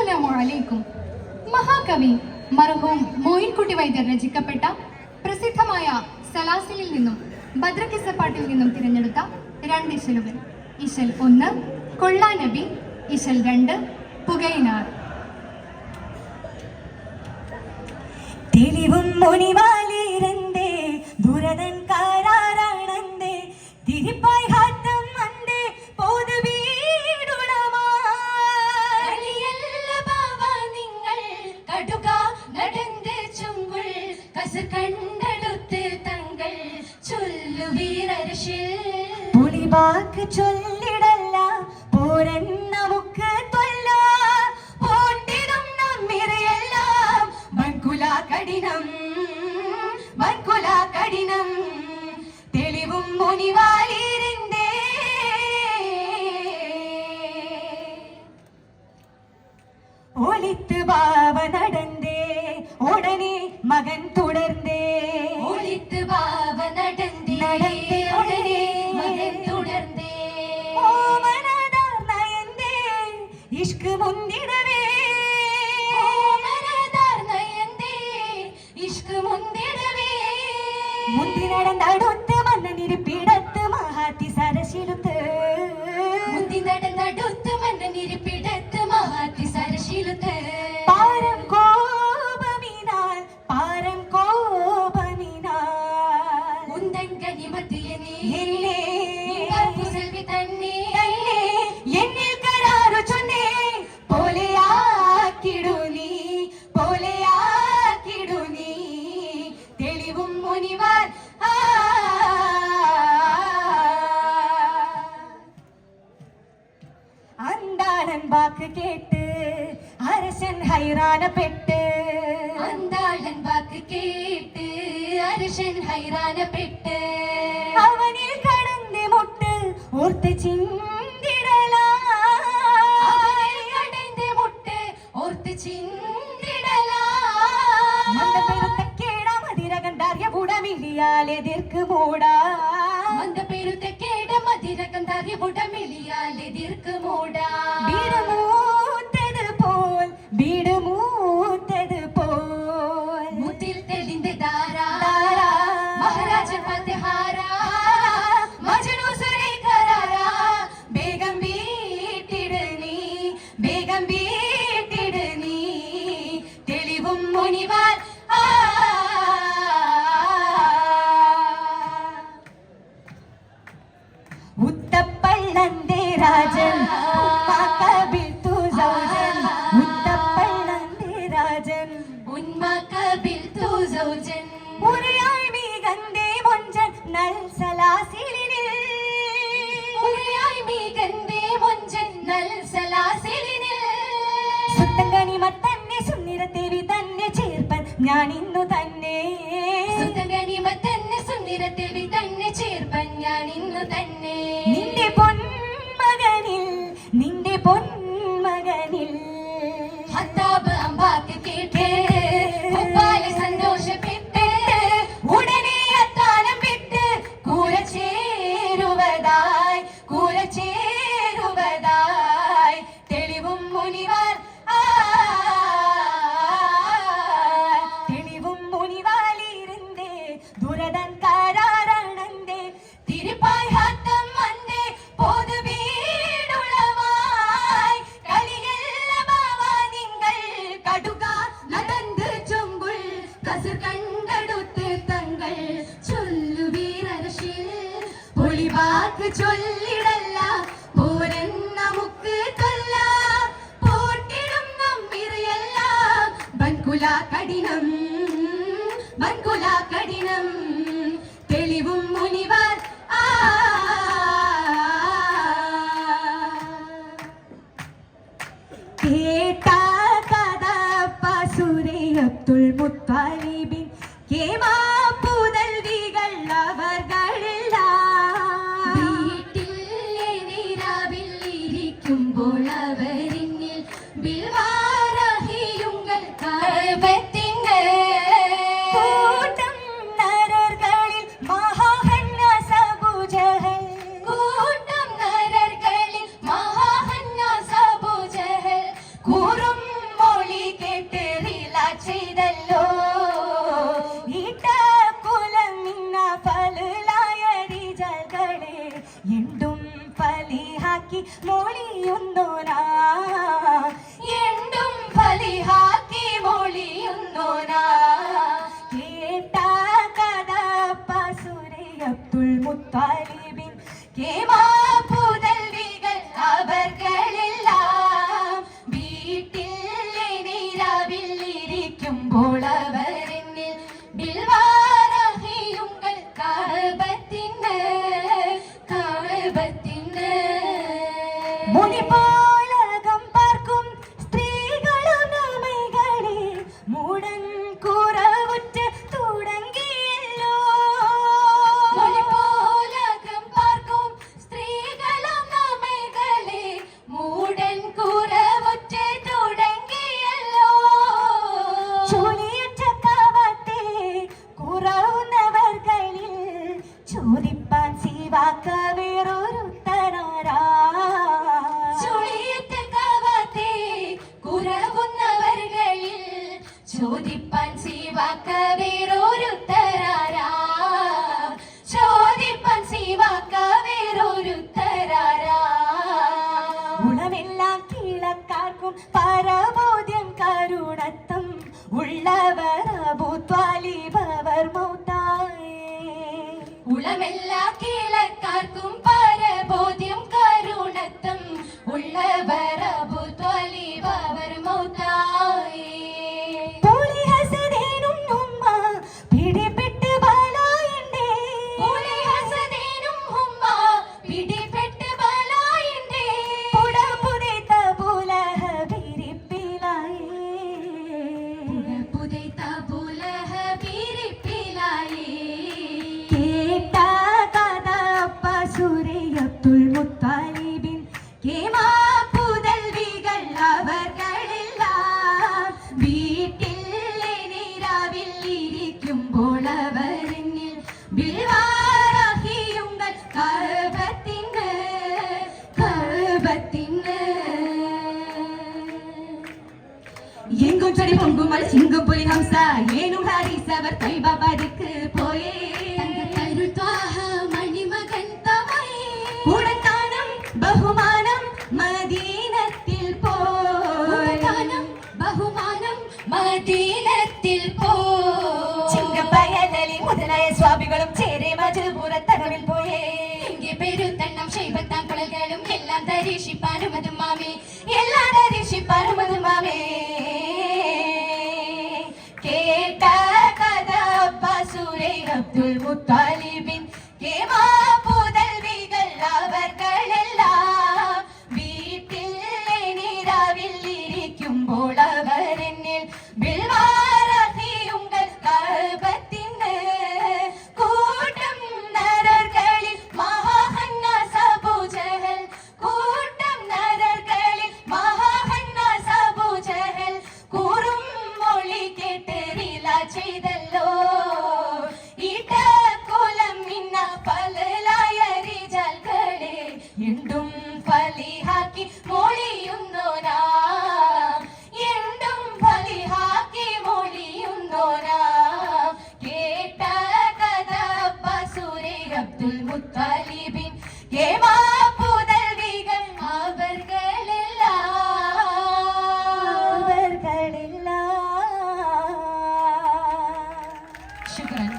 അസ്സലാമു മഹാകവി മർഹൂം മോയിൻകുട്ടി വൈദ്യർ രചിക്കപ്പെട്ട പ്രസിദ്ധമായ സലാസിലിൽ നിന്നും ബദ്രക്കിസപ്പാട്ടിൽ നിന്നും തിരഞ്ഞെടുത്ത 2 ഇശലുകൾ. ഇശൽ 1 കൊള്ളാ നബി, ഇശൽ 2 പുകയിനാർ. തെളിവും മുനിവാലിരന്തേ ദുരതൻ കാരാരണന്തേ തിരിപ്പായി ഹാത്തം അന്തേ പോതു വീടുളമാലിയല്ല ബാബ നിങ്ങൾ കടുക നടന്ന് ചുങ്കുൾ കസർ കണ്ടെടുത്ത് തങ്ങൾ ചൊല്ലു വീരർഷിൽ പുളിവാക്ക് ചൊല്ലിടല്ല പോരൻ നമുക്ക് തൊല്ല പോട്ടിടും നമ്മിറയെല്ലാം വൻകുല കഠിനം തെളിവും മുനിവാലിരന്തേ ഒളിത്ത് ബാവ നടந்தே ഉടനെ മകൻ തുടർந்தே ഒളിത്ത് ബാവ നടந்தே ഉടനെ മകൻ തുടർந்தേ ഓമനദാർ നയന്തേ ഇഷ്ക് മുന്തിടവേ മുന്തി നടന്നടുത്ത് മണ്ണനിരിപ്പിടത്ത് മഹാത്തി സരശിലുത്ത് മുന്തി നടന്നടുത്ത് മണ്ണനിരിപ്പിടത്ത് മഹാത്തി സരശിലുത്ത് പാരം കോപമിനാൽ ഉന്തൻ കനിമത്തിയനേ സെൽവി തന്നെ എന്നിൽ കരാറു ചൊന്നേ പോലെയാക്കിടു നീ തെളിവും മുനിവാർ അന്താളൻ വാക്ക് കേട്ട് അരശൻ ഹൈറാനപ്പെട്ട് അവനിൽ കടന്ന് മുട്ട് ഓർത്ത് എതിർക്ക് മൂടാ മന്ദപേരുത്തെ കേട മതിരകം എതിർക്ക് മൂടാ വീടുമൂത്തത് പോൽ മുത്തിൽ തെളിന്റെ ധാരാ മഹാരാജൻ പത്തഹാരാ മജനു സുരൈ കരാരാ വേഗം വീട്ടിട് നീ തെളിവും മുനിവാൽ ഉത്തപ്പള്ളന്റെ രാജൻ ഉറിയായി മീകന്തേ മൊഞ്ചൻ നൽ സലാസിലിനിൽ സുത്തങ്കനി മത്തന്നെ സുന്ദരത്തേരി തന്നെ ചേർപ്പൻ ഞാൻ ഇന്നു തന്നെ നിന്റെ പൊന്മകനിൽ ഹത്താബ് അമ്പാക്ക് കേട്ടേ സന്തോഷപ്പെട്ട് ഉടനെ അത്താനം വിട്ട് കൂര ചേരുവതായി തെളിവും മുനിവാലിരുന്നേ ദുരതൻ കാരാരണന്തേ തിരുപ്പായി ഹാത്തം അന്തേ പോതു വീടുളവായി കളിയല്ല ബാവ നിങ്ങൾ കടുക നടന്ന് ചുങ്കുൾ കസർ കണ്ടെടുത്ത് തങ്ങൾ ചൊല്ലു വീരർഷിൽ പൊളിവാക്ക് ചൊല്ലിടല്ല പോരൻ നമുക്ക് തൊല്ല പോട്ടിടും നമ്മിറയെല്ലാം വൻകുല കഠിനം തെളിവും മുനിവാർ കേട്ട കഥ പസുരേ അബ്ദുൽ മുത്തലിബിൻ കേമാ പുതൽവികൾ അവർകളെല്ലാം വീട്ടിൽ അവർകളെ എന്തും ഫലിഹാക്കി മൊഴിയുന്നോനാ എന്തും ഫലിഹാക്കി മൊഴിയുന്നോനാ കേട്ട കഥ പസുരൈ അബ്ദുൽ മുത്താലിബിൻ കേമാ പുതൽവികൾ അവർകളെല്ലാം വീട്ടിൽ നിരാവിൽ ഇരിക്കുമ്പോൾ അവരെന്നിൽ ബിൽവാരഹിയുങ്ങൾ കഅബത്തിന് മുനി പോലകം പാർക്കും സ്ത്രീകളും നമ്മൈകളെ മൂടൻ കുറവുറ്റ് തുടങ്ങിയല്ലോ മുനി പോലകം പാർക്കും സ്ത്രീകളും നമ്മൈകളെ മൂടൻ കുറവുറ്റ് തുടങ്ങിയല്ലോ ചൊലിയറ്റ കവത്തെ കുറവുന്നവർകളിൽ ചോദിപ്പാൻ സിവാക്ക വേറൊരു തരാരാ ചൊലിയറ്റ കവത്തെ കുറവുന്നവർകളിൽ ചോദിപ്പാൻ സിവാക്ക വേറൊരു തരാരാ ചോദിപ്പാൻ സിവാക്ക വേറൊരു തരാരാ ഉളമെല്ലാം കിഴക്കാർക്കും പരബോധ്യം കരുണത്തം ഉള്ളവർ അബൂ ത്വാലിബ് അവർ മൗത്തായേ ഉളമെല്ലാ കിഴക്കാർക്കും പരബോധ്യം കരുണത്തം ഉള്ളവർ അബൂ ത്വാലിബ് അവർ മൗത്തായേ പുളി ഹസനേനും ഉമ്മ പിടിപെട്ട് ബലായിണ്ടേ പുളി ഹസനേനും ഉമ്മ പിടിപെട്ട് ബലായിണ്ടേ പുടപുതൈത ബുലഹബിരിപ്പിലായേ പുടപുതൈത ബുലഹബിരിപ്പിലായേ കേട്ട കഥ പസുരൈ അബ്ദുൽ മുത്താലിബിൻ കേമാ പുതൽവികൾ അവർകളെല്ലാം വീട്ടിൽ നിരാവിൽ ഇരിക്കുമ്പോൾ അവരെന്നിൽ ബിൽവാരഹിയുങ്ങൾ കഅബത്തിന് എങ്കും ചൊടി പൊങ്കും മഴ ചിങ്കും പുലി ഹംസ ഏനും ഹാരിസ് അവർ തൈബാബാദിക്ക് പോയേ മണിമകൻ തമയേ കൂടത്താനം ബഹുമാനം മദീനത്തിൽ പോയതാനം ബഹുമാനം മദീനത്തിൽ ചിങ്കപ്പയലി മുതലായ സ്വാമികളും ചേരെ മജുപുരത്തടവിൽ പോയേ എങ്കെ പെരുത്തണ്ണം ഷൈബത്താൻ കുളകളും എല്ലാം ദരീക്ഷിപ്പാനും അതും മാമേ എല്ലാം ദരീക്ഷിപ്പാനും അതും മാമേ കേട്ട കഥ പസുരൈ അബ്ദുൽ മുത്താലിബിൻ കേമാ പുതൽവികൾ അവർകളെല്ലാം വീട്ടിൽ നിരാവിൽ ഇരിക്കുമ്പോൾ അവരെന്നിൽ ബിൽവാരഹിയുങ്ങൾ കഅബത്തിന് കൂട്ടം നരകളിൽ മഹാഹന്നാസ് അബൂ ജഹൽ കൂട്ടം നരകളിൽ മഹാഹന്നാസ് അബൂ ജഹൽ കൂറും മൊഴി കേട്ട് റില ചെയ്തല്ലോ ഇടക്കുലം മിന്ന പലലായ റിജാൽകളെ എന്തും ഫലിഹാക്കി മൊഴിയുന്നോനാ എന്തും ഫലിഹാക്കി മൊഴിയുന്നോനാ കേട്ട കഥ പസുരൈ അബ്ദുൽ മുത്താലിബിൻ കേമാ പുതൽവികൾ അവർകളെല്ലാം ശുക്രൻ